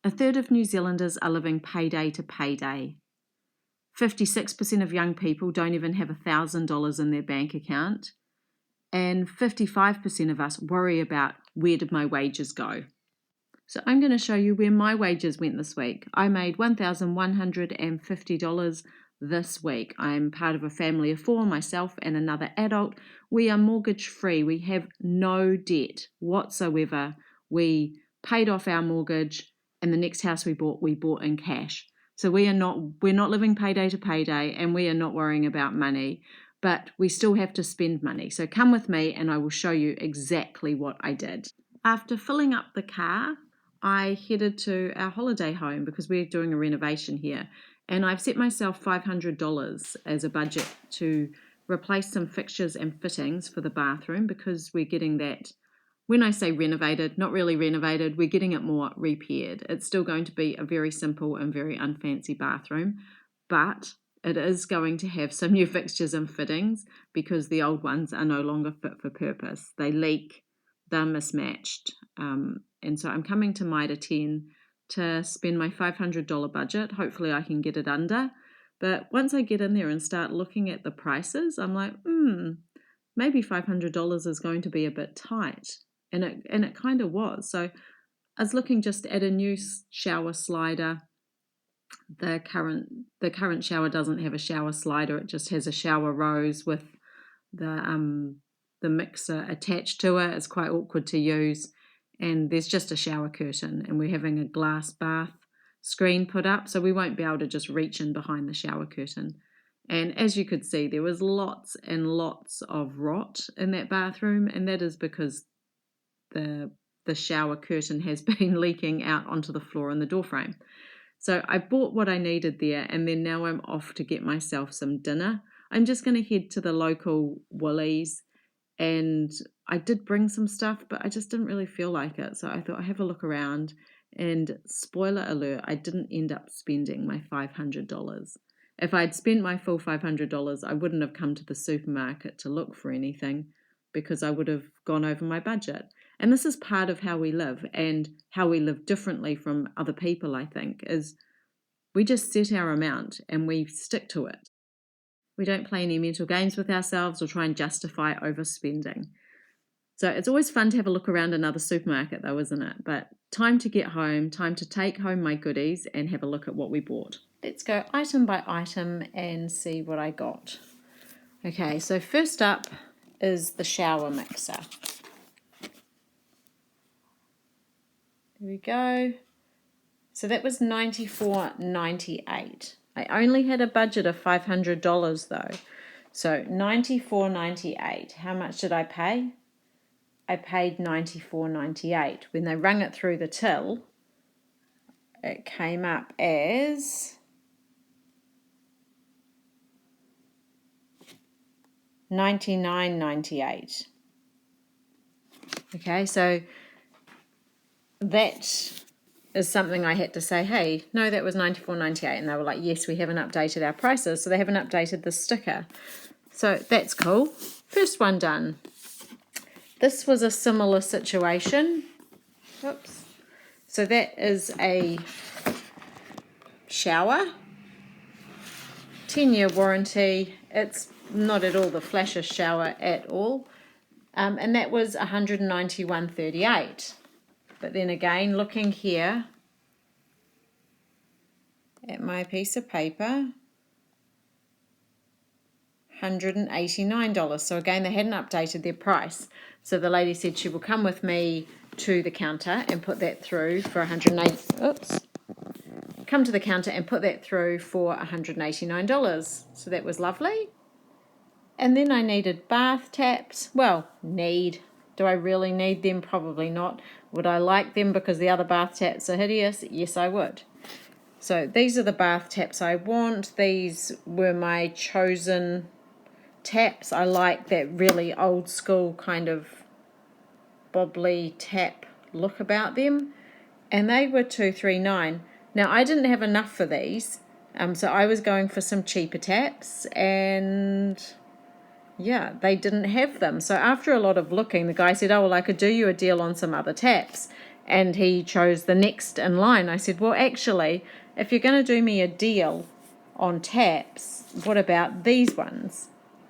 A third of New Zealanders are living payday to payday. 56% of young people don't even have $1,000 in their bank account. And 55% of us worry about, where did my wages go? So I'm going to show you where my wages went this week. I made $1,150 this week. I'm part of a family of 4, myself and another adult. We are mortgage free. We have no debt whatsoever. We paid off our mortgage, and the next house we bought in cash. So we're not living payday to payday, and we are not worrying about money, but we still have to spend money. So come with me and I will show you exactly what I did. After filling up the car, I headed to our holiday home because we're doing a renovation here. And I've set myself $500 as a budget to replace some fixtures and fittings for the bathroom, because we're getting that, when I say renovated, not really renovated, we're getting it more repaired. It's still going to be a very simple and very unfancy bathroom, but it is going to have some new fixtures and fittings because the old ones are no longer fit for purpose. They leak, they're mismatched. And so I'm coming to Mitre 10 to spend my $500 budget. Hopefully I can get it under. But once I get in there and start looking at the prices, I'm like, maybe $500 is going to be a bit tight. And it kind of was. So I was looking just at a new shower slider. The current shower doesn't have a shower slider. It just has a shower rose with the mixer attached to it. It's quite awkward to use. And there's just a shower curtain, and we're having a glass bath screen put up, so we won't be able to just reach in behind the shower curtain. And as you could see, there was lots and lots of rot in that bathroom, and that is because the shower curtain has been leaking out onto the floor and the door frame. So I bought what I needed there, and then now I'm off to get myself some dinner. I'm just going to head to the local Woolies, and I did bring some stuff, but I just didn't really feel like it. So I thought I'd have a look around, and spoiler alert, I didn't end up spending my $500. If I'd spent my full $500, I wouldn't have come to the supermarket to look for anything, because I would have gone over my budget. And this is part of how we live, and how we live differently from other people, I think, is we just set our amount and we stick to it. We don't play any mental games with ourselves or try and justify overspending. So it's always fun to have a look around another supermarket though, isn't it? But time to get home, time to take home my goodies and have a look at what we bought. Let's go item by item and see what I got. Okay, so first up is the shower mixer. Here we go. So that was $94.98. I only had a budget of $500 though. So $94.98. How much did I pay? I paid $94.98. When they rung it through the till, it came up as $99.98. Okay, so that is something I had to say, hey, no, that was $94.98. And they were like, yes, we haven't updated our prices. So they haven't updated the sticker. So that's cool. First one done. This was a similar situation. Oops. So that is a shower. 10-year warranty. It's not at all the flashiest shower at all. And that was $191.38. But then again, looking here at my piece of paper, $189. So again, they hadn't updated their price. So the lady said she will come with me to the counter and put that through for come to the counter and put that through for $189. So that was lovely. And then I needed bath taps. Well, do I really need them? Probably not. Would I like them because the other bath taps are hideous? Yes, I would. So these are the bath taps I want. These were my chosen taps. I like that really old school kind of bobbly tap look about them. And they were $239. Now, I didn't have enough for these. So I was going for some cheaper taps, and yeah, they didn't have them. So after a lot of looking, the guy said, oh, well, I could do you a deal on some other taps. And he chose the next in line. I said, well, actually, if you're going to do me a deal on taps, what about these ones?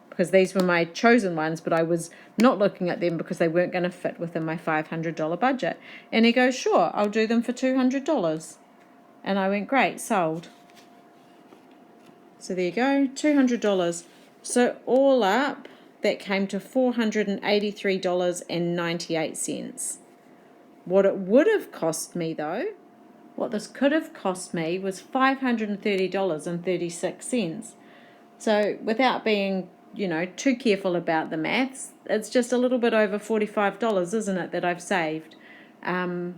Because these were my chosen ones, but I was not looking at them because they weren't going to fit within my $500 budget. And he goes, sure, I'll do them for $200. And I went, great, sold. So there you go, $200. So all up, that came to $483.98. What it would have cost me, though, what this could have cost me was $530.36. So without being, too careful about the maths, it's just a little bit over $45, isn't it, that I've saved? A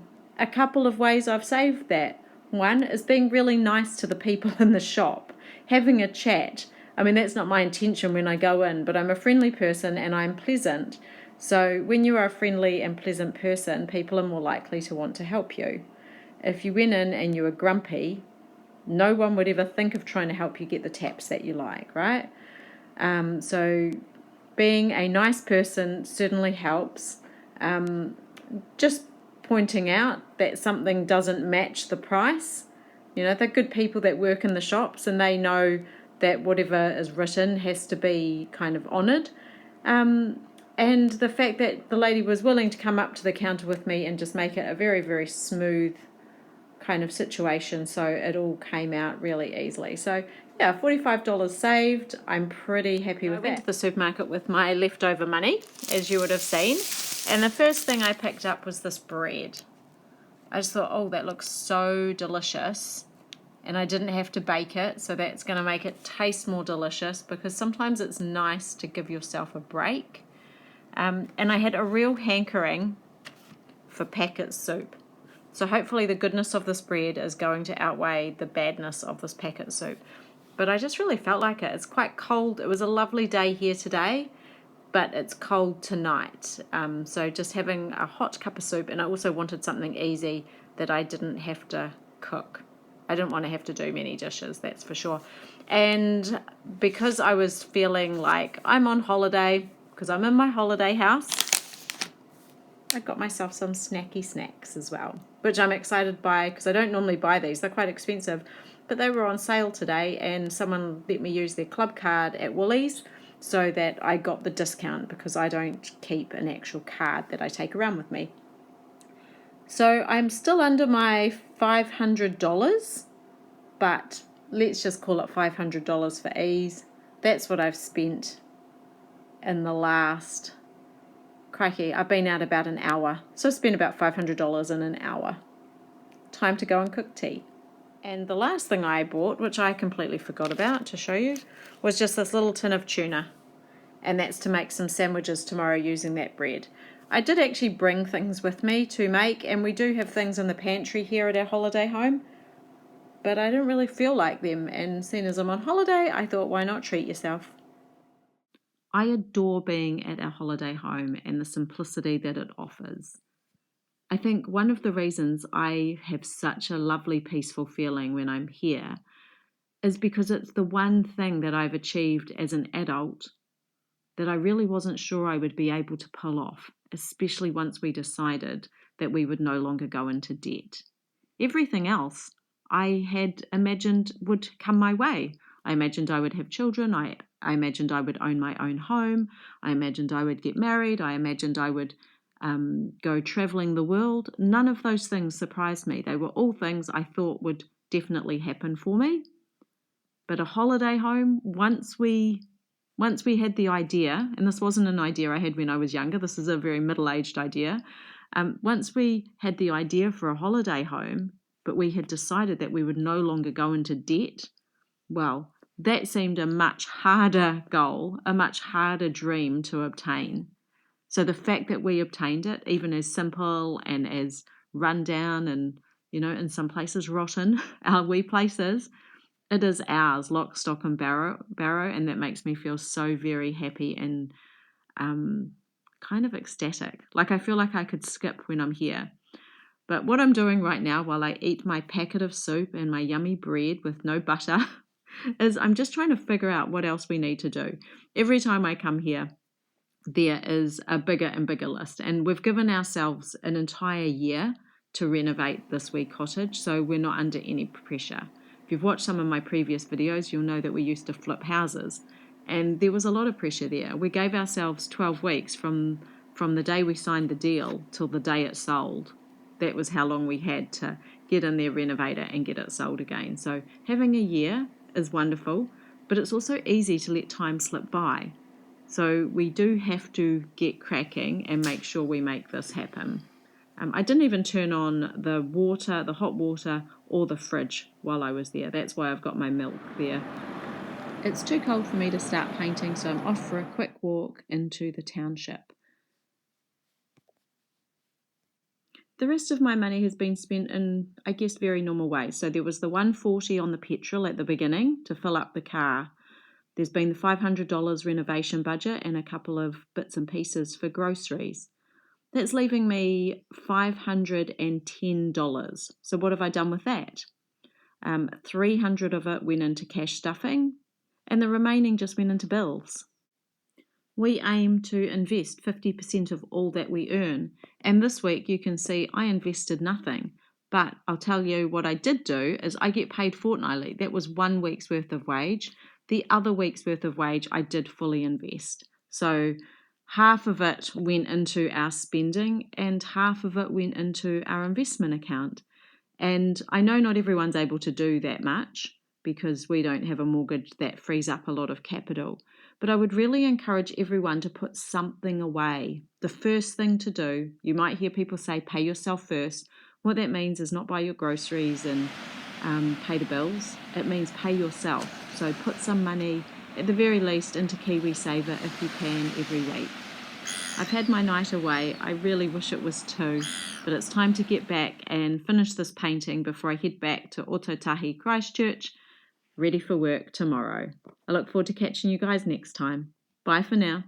couple of ways I've saved that. One is being really nice to the people in the shop, having a chat. I mean, that's not my intention when I go in, but I'm a friendly person and I'm pleasant. So when you are a friendly and pleasant person, people are more likely to want to help you. If you went in and you were grumpy, no one would ever think of trying to help you get the taps that you like, right? So being a nice person certainly helps. Just pointing out that something doesn't match the price. They're good people that work in the shops and they know that whatever is written has to be kind of honoured. And the fact that the lady was willing to come up to the counter with me and just make it a very, very smooth kind of situation, so it all came out really easily. So yeah, $45 saved. I'm pretty happy with that. I went to the supermarket with my leftover money, as you would have seen, and the first thing I picked up was this bread. I just thought, oh, that looks so delicious, and I didn't have to bake it, so that's going to make it taste more delicious, because sometimes it's nice to give yourself a break. And I had a real hankering for packet soup. So hopefully the goodness of this bread is going to outweigh the badness of this packet soup. But I just really felt like it. It's quite cold. It was a lovely day here today, but it's cold tonight. So just having a hot cup of soup, and I also wanted something easy that I didn't have to cook. I didn't want to have to do many dishes, that's for sure. And because I was feeling like I'm on holiday, because I'm in my holiday house, I got myself some snacky snacks as well, which I'm excited by because I don't normally buy these. They're quite expensive, but they were on sale today and someone let me use their club card at Woolies so that I got the discount because I don't keep an actual card that I take around with me. So I'm still under my $500, but let's just call it $500 for ease. That's what I've spent in the last... Crikey, I've been out about an hour. So I spent about $500 in an hour. Time to go and cook tea. And the last thing I bought, which I completely forgot about to show you, was just this little tin of tuna. And that's to make some sandwiches tomorrow using that bread. I did actually bring things with me to make, and we do have things in the pantry here at our holiday home. But I didn't really feel like them, and seeing as I'm on holiday, I thought, why not treat yourself? I adore being at our holiday home and the simplicity that it offers. I think one of the reasons I have such a lovely, peaceful feeling when I'm here is because it's the one thing that I've achieved as an adult that I really wasn't sure I would be able to pull off, especially once we decided that we would no longer go into debt. Everything else I had imagined would come my way. I imagined I would have children. I imagined I would own my own home. I imagined I would get married. I imagined I would go traveling the world. None of those things surprised me. They were all things I thought would definitely happen for me. But a holiday home, once we had the idea, and this wasn't an idea I had when I was younger, this is a very middle-aged idea. Once we had the idea for a holiday home, but we had decided that we would no longer go into debt, well, that seemed a much harder goal, a much harder dream to obtain. So the fact that we obtained it, even as simple and as run down and, in some places rotten, our wee places, it is ours, lock, stock and barrow, and that makes me feel so very happy and kind of ecstatic. Like I feel like I could skip when I'm here. But what I'm doing right now while I eat my packet of soup and my yummy bread with no butter is I'm just trying to figure out what else we need to do. Every time I come here, there is a bigger and bigger list. And we've given ourselves an entire year to renovate this wee cottage, so we're not under any pressure. If you've watched some of my previous videos, you'll know that we used to flip houses, and there was a lot of pressure there. We gave ourselves 12 weeks from the day we signed the deal till the day it sold. That was how long we had to get in there, renovate it, and get it sold again. So having a year is wonderful, but it's also easy to let time slip by. So we do have to get cracking and make sure we make this happen. I didn't even turn on the water, the hot water, or the fridge while I was there. That's why I've got my milk there. It's too cold for me to start painting, so I'm off for a quick walk into the township. The rest of my money has been spent in, I guess, very normal ways. So there was the $140 on the petrol at the beginning to fill up the car. There's been the $500 renovation budget and a couple of bits and pieces for groceries. That's leaving me $510. So what have I done with that? $300 of it went into cash stuffing, and the remaining just went into bills. We aim to invest 50% of all that we earn, and this week you can see I invested nothing. But I'll tell you what I did do is I get paid fortnightly. That was 1 week's worth of wage. The other week's worth of wage I did fully invest. So half of it went into our spending and half of it went into our investment account. And I know not everyone's able to do that much because we don't have a mortgage that frees up a lot of capital. But I would really encourage everyone to put something away. The first thing to do, you might hear people say pay yourself first. What that means is not buy your groceries and pay the bills. It means pay yourself. So put some money, at the very least, into KiwiSaver if you can every week. I've had my night away. I really wish it was 2, but it's time to get back and finish this painting before I head back to Ototahi Christchurch, ready for work tomorrow. I look forward to catching you guys next time. Bye for now.